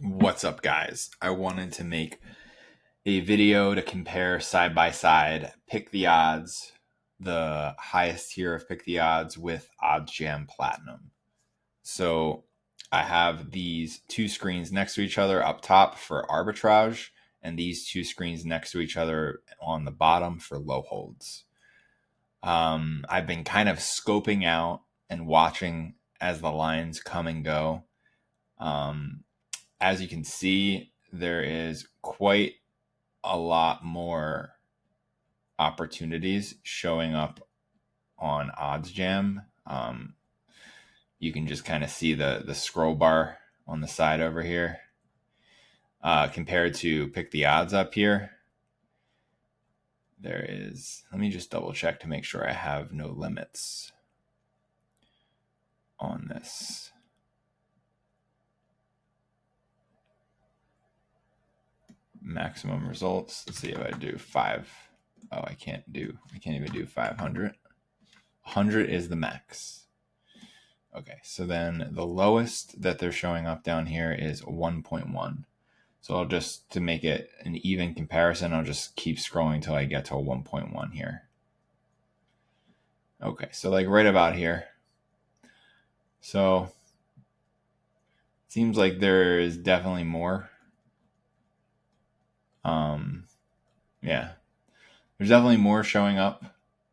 What's up, guys? I wanted to make a video to compare side by side Pick the Odds, the highest tier of Pick the Odds, with Oddsjam Platinum. So I have these two screens next to each other up top for arbitrage, and these two screens next to each other on the bottom for low holds. I've been kind of scoping out and watching as the lines come and go. As you can see, there is quite a lot more opportunities showing up on Oddsjam. You can just kind of see the scroll bar on the side over here compared to Pick the Odds up here. There is, let me just double check to make sure I have no limits on this. Maximum results. Let's see if I do 5. Oh, I can't even do 500. 100 is the max. Okay, so then the lowest that they're showing up down here is 1.1. So I'll just, to make it an even comparison, I'll just keep scrolling till I get to 1.1 here. Okay, so like right about here. So it seems like there is definitely more. Yeah, there's definitely more showing up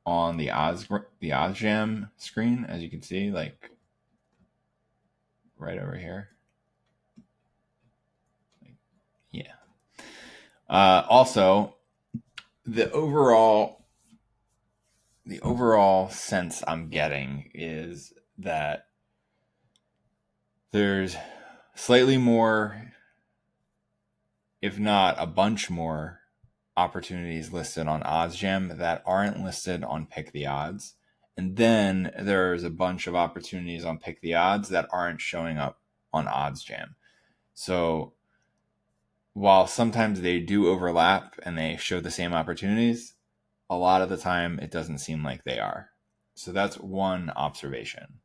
on the Oddsjam screen, as you can see, like right over here. Yeah. Also, the overall sense I'm getting is that there's slightly more, if not a bunch more, opportunities listed on Oddsjam that aren't listed on Pick the Odds. And then there's a bunch of opportunities on Pick the Odds that aren't showing up on Oddsjam. So while sometimes they do overlap and they show the same opportunities, a lot of the time it doesn't seem like they are. So that's one observation.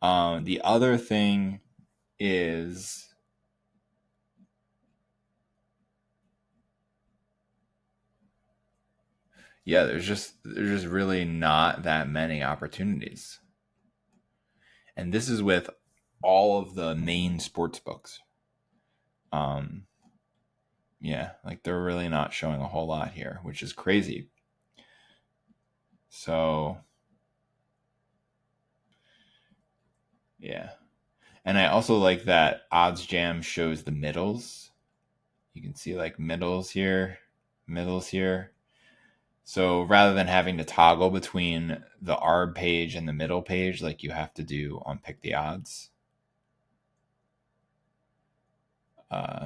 The other thing is, yeah, there's just really not that many opportunities. And this is with all of the main sports books. Yeah, like they're really not showing a whole lot here, which is crazy. So, yeah. And I also like that Oddsjam shows the middles. You can see like middles here. So rather than having to toggle between the ARB page and the middle page like you have to do on Pick the Odds.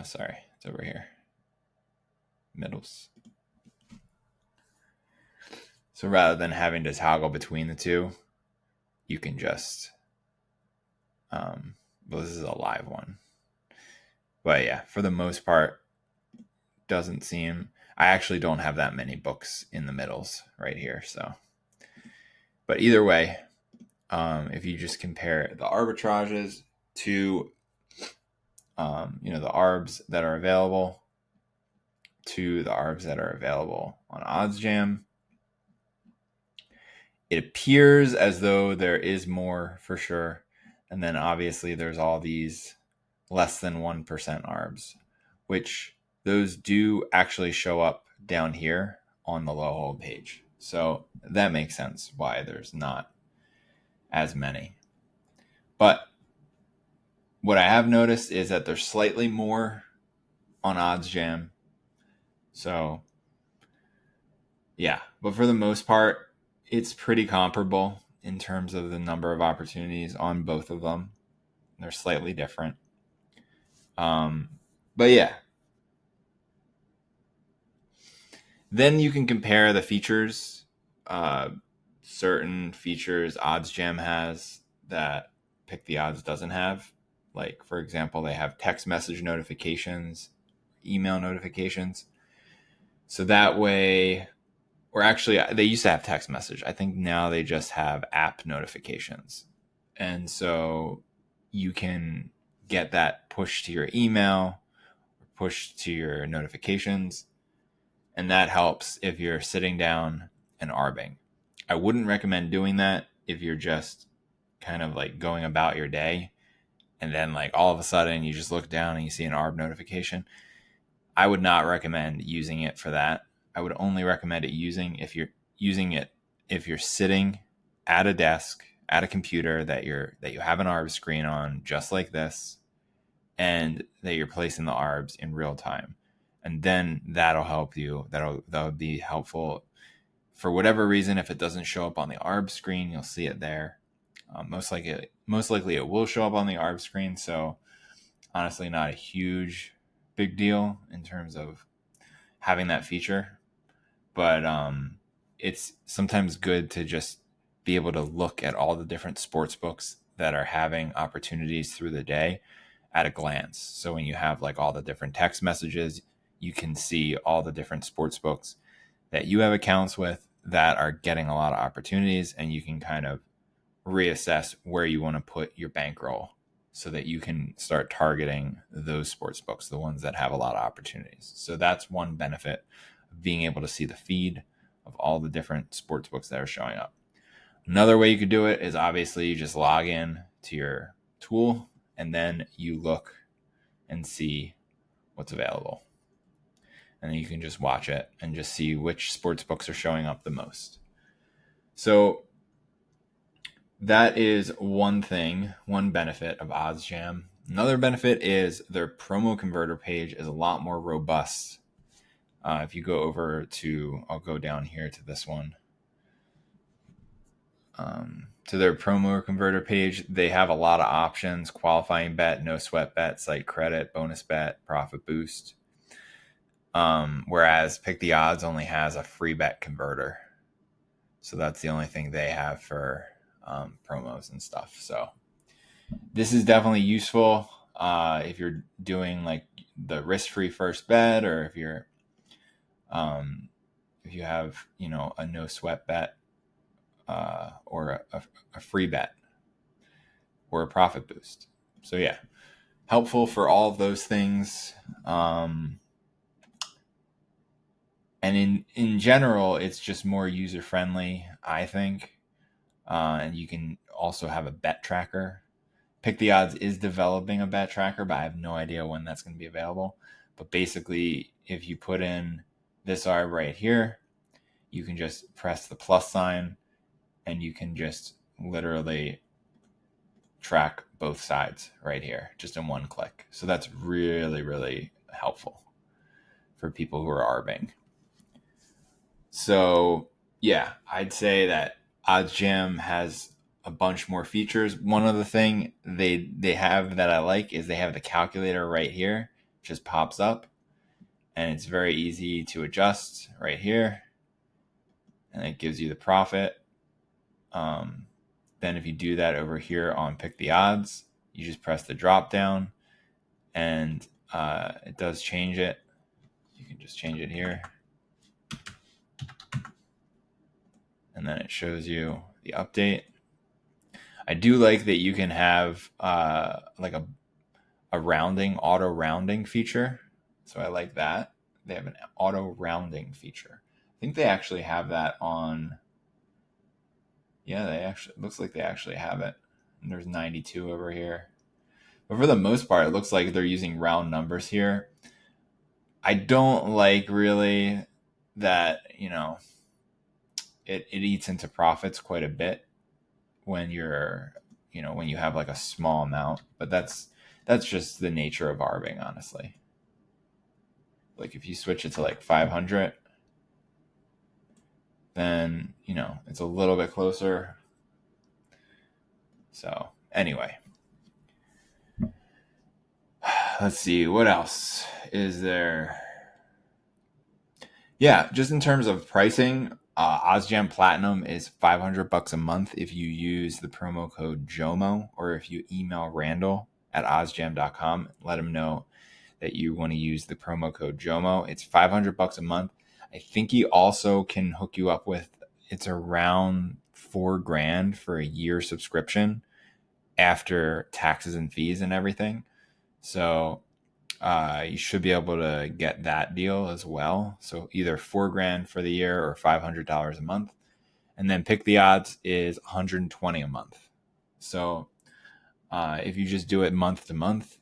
Sorry, it's over here. Middles. So rather than having to toggle between the two, you can just, well, this is a live one. But yeah, for the most part, doesn't seem, I actually don't have that many books in the middles right here. So, but either way, if you just compare the arbitrages to, the ARBs that are available to the ARBs that are available on Oddsjam, it appears as though there is more for sure. And then obviously there's all these less than 1% ARBs, which those do actually show up down here on the low hold page. So that makes sense why there's not as many. But what I have noticed is that there's slightly more on Oddsjam. So yeah, but for the most part, it's pretty comparable in terms of the number of opportunities on both of them. They're slightly different. But yeah. Then you can compare the features. Certain features Oddsjam has that Pick the Odds doesn't have. Like, for example, they have text message notifications, email notifications. So that way, or actually, they used to have text message. I think now they just have app notifications. And so you can get that push to your email, push to your notifications. And that helps if you're sitting down and arbing. I wouldn't recommend doing that if you're just kind of like going about your day and then like all of a sudden you just look down and you see an arb notification. I would not recommend using it for that. I would only recommend it using if you're sitting at a desk, at a computer that you have an arb screen on just like this, and that you're placing the arbs in real time. And then that'll help you. That'll be helpful. For whatever reason, if it doesn't show up on the arb screen, you'll see it there. Most likely it will show up on the arb screen. So honestly, not a big deal in terms of having that feature. But it's sometimes good to just be able to look at all the different sports books that are having opportunities through the day at a glance. So when you have like all the different text messages, you can see all the different sports books that you have accounts with that are getting a lot of opportunities, and you can kind of reassess where you want to put your bankroll so that you can start targeting those sports books, the ones that have a lot of opportunities. So that's one benefit of being able to see the feed of all the different sports books that are showing up. Another way you could do it is obviously you just log in to your tool and then you look and see what's available. And then you can just watch it and just see which sports books are showing up the most. So that is one thing, one benefit of Oddsjam. Another benefit is their promo converter page is a lot more robust. If you go over to, I'll go down here to this one. To their promo converter page, they have a lot of options: qualifying bet, no sweat bet, site credit, bonus bet, profit boost. Whereas Pick the Odds only has a free bet converter. So that's the only thing they have for promos and stuff. So this is definitely useful if you're doing like the risk-free first bet, or if you have, a no sweat bet or a free bet or a profit boost. So yeah, helpful for all of those things. And in general, it's just more user friendly, I think. And you can also have a bet tracker. Pick the Odds is developing a bet tracker, but I have no idea when that's going to be available. But basically, if you put in this arb right here, you can just press the plus sign and you can just literally track both sides right here, just in one click. So that's really, really helpful for people who are arbing. So yeah, I'd say that Oddsjam has a bunch more features. One other thing they have that I like is they have the calculator right here. It just pops up and it's very easy to adjust right here. And it gives you the profit. Then if you do that over here on Pick the Odds, you just press the drop down and it does change it. You can just change it here. And then it shows you the update. I do like that you can have like a auto rounding feature. So I like that. They have an auto rounding feature. I think they actually have that on. Yeah, it looks like they actually have it. And there's 92 over here. But for the most part, it looks like they're using round numbers here. I don't like really that, it eats into profits quite a bit when when you have like a small amount, but that's just the nature of arbing, honestly. Like if you switch it to like 500, then, it's a little bit closer. So anyway, let's see, what else is there? Yeah, just in terms of pricing, Oddsjam Platinum is $500 a month if you use the promo code JOMO, or if you email Randall at oddsjam.com, let him know that you want to use the promo code JOMO. It's $500 a month. I think he also can hook you up with, it's around $4,000 for a year subscription after taxes and fees and everything. So you should be able to get that deal as well. So either $4,000 for the year or $500 a month. And then Pick the Odds is $120 a month. So if you just do it month to month,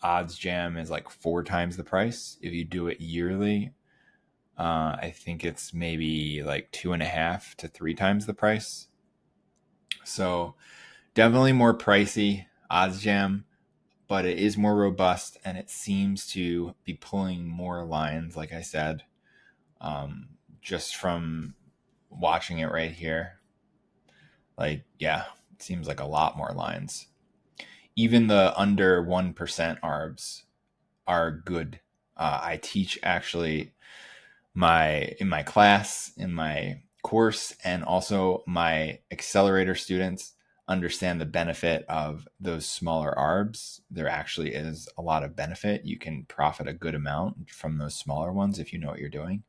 Oddsjam is like 4 times the price. If you do it yearly, I think it's maybe like 2.5 to 3 times the price. So definitely more pricey, Oddsjam, but it is more robust and it seems to be pulling more lines, like I said, just from watching it right here. Like, yeah, it seems like a lot more lines. Even the under 1% arbs are good. I teach actually in my class, in my course, and also my accelerator students understand the benefit of those smaller arbs. There actually is a lot of benefit. You can profit a good amount from those smaller ones if you know what you're doing.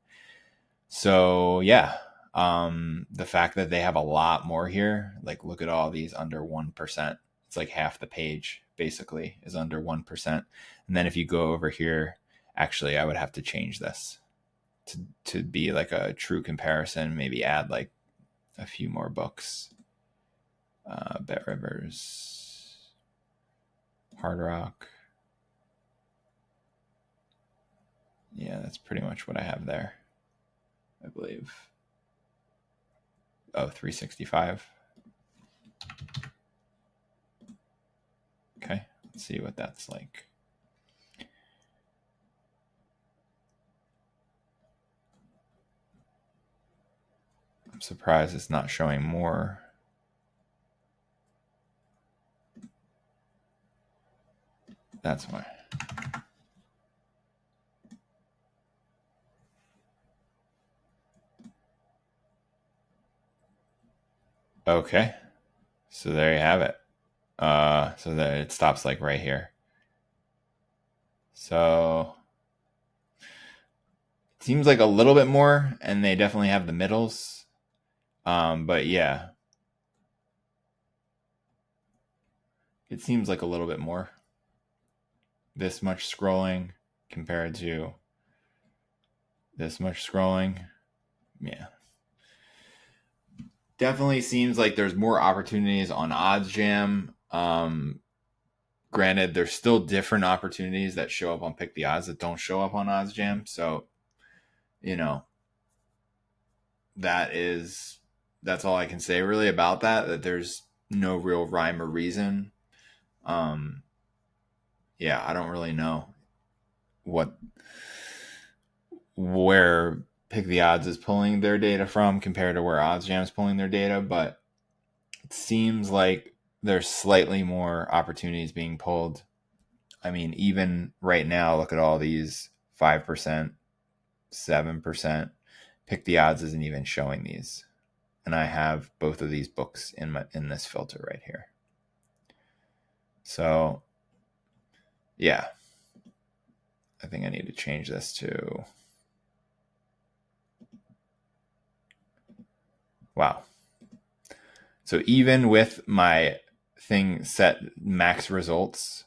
So yeah, the fact that they have a lot more here, like look at all these under 1%. It's like half the page basically is under 1%. And then if you go over here, actually I would have to change this to be like a true comparison, maybe add like a few more books. Bet Rivers, Hard Rock. Yeah, that's pretty much what I have there, I believe. Oh, 365. Okay, let's see what that's like. I'm surprised it's not showing more. That's why. Okay, so there you have it. So that it stops like right here. So it seems like a little bit more, and they definitely have the middles. But yeah, it seems like a little bit more. This much scrolling compared to this much scrolling. Yeah. Definitely seems like there's more opportunities on Oddsjam. Granted, there's still different opportunities that show up on Pick the Odds that don't show up on Oddsjam. So, you know, that's all I can say really about that. That there's no real rhyme or reason. Yeah, I don't really know where Pick the Odds is pulling their data from compared to where Oddsjam is pulling their data, but it seems like there's slightly more opportunities being pulled. I mean, even right now, look at all these 5%, 7%. Pick the Odds isn't even showing these. And I have both of these books in this filter right here. So, yeah. I think I need to change this to... Wow. So even with my thing set max results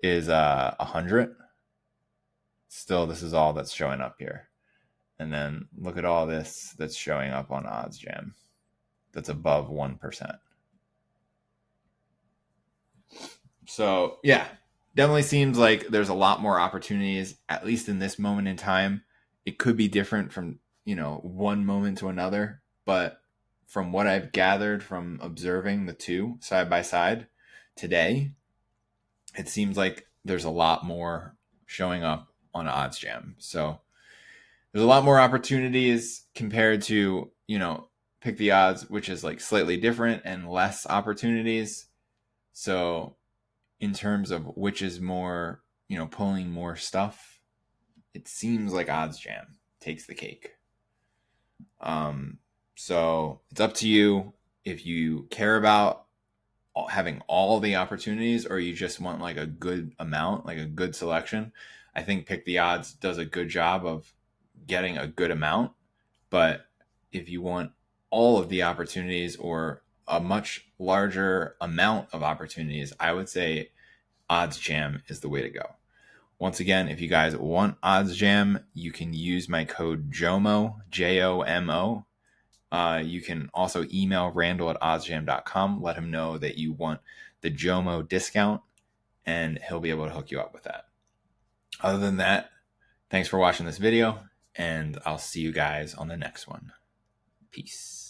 is 100, still this is all that's showing up here. And then look at all this that's showing up on Oddsjam that's above 1%. So yeah, definitely seems like there's a lot more opportunities, at least in this moment in time. It could be different from, one moment to another, but from what I've gathered from observing the two side by side today, it seems like there's a lot more showing up on Oddsjam. So there's a lot more opportunities compared to, Pick the Odds, which is like slightly different, and less opportunities. So in terms of which is more, pulling more stuff, it seems like Oddsjam takes the cake. So it's up to you if you care about having all the opportunities or you just want like a good amount, like a good selection. I think Pick the Odds does a good job of getting a good amount, but if you want all of the opportunities or a much larger amount of opportunities, I would say Oddsjam is the way to go. Once again, if you guys want Oddsjam, you can use my code JOMO, JOMO. You can also email Randall@oddsjam.com. Let him know that you want the JOMO discount, and he'll be able to hook you up with that. Other than that, thanks for watching this video, and I'll see you guys on the next one. Peace.